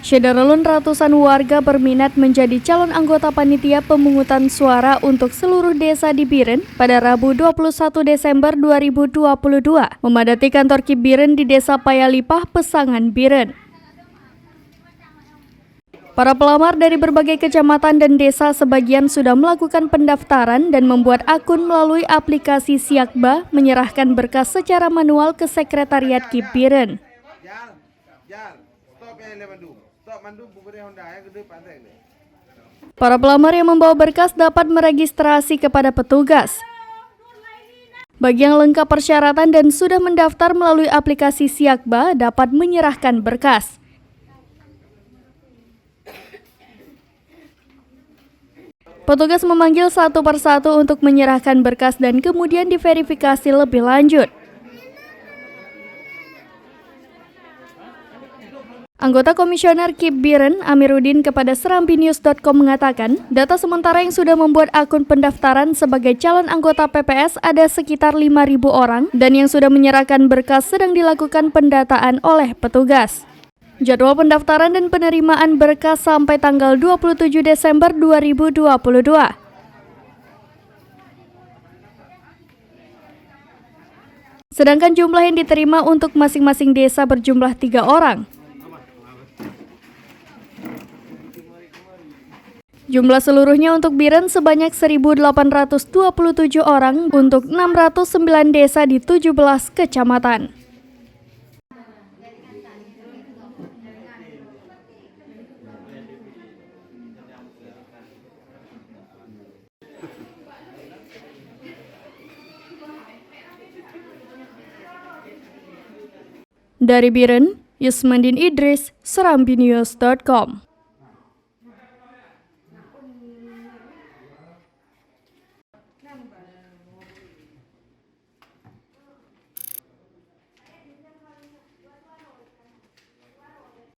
Syederalun ratusan warga berminat menjadi calon anggota panitia pemungutan suara untuk seluruh desa di Biren pada Rabu 21 Desember 2022 memadati kantor KIP Biren di Desa Payalipah, Pesangan, Biren. Para pelamar dari berbagai kecamatan dan desa sebagian sudah melakukan pendaftaran dan membuat akun melalui aplikasi Siakba, menyerahkan berkas secara manual ke Sekretariat KIP Biren. Para pelamar yang membawa berkas dapat meregistrasi kepada petugas. Bagi yang lengkap persyaratan dan sudah mendaftar melalui aplikasi Siakba dapat menyerahkan berkas. Petugas memanggil satu persatu untuk menyerahkan berkas dan kemudian diverifikasi lebih lanjut. Anggota Komisioner KIP Biren, Amiruddin, kepada serambinews.com mengatakan, data sementara yang sudah membuat akun pendaftaran sebagai calon anggota PPS ada sekitar 5.000 orang dan yang sudah menyerahkan berkas sedang dilakukan pendataan oleh petugas. Jadwal pendaftaran dan penerimaan berkas sampai tanggal 27 Desember 2022. Sedangkan jumlah yang diterima untuk masing-masing desa berjumlah 3 orang. Jumlah seluruhnya untuk Biren sebanyak 1.827 orang untuk 609 desa di 17 kecamatan. Dari Biren, Yusmandin Idris, serambinews.com.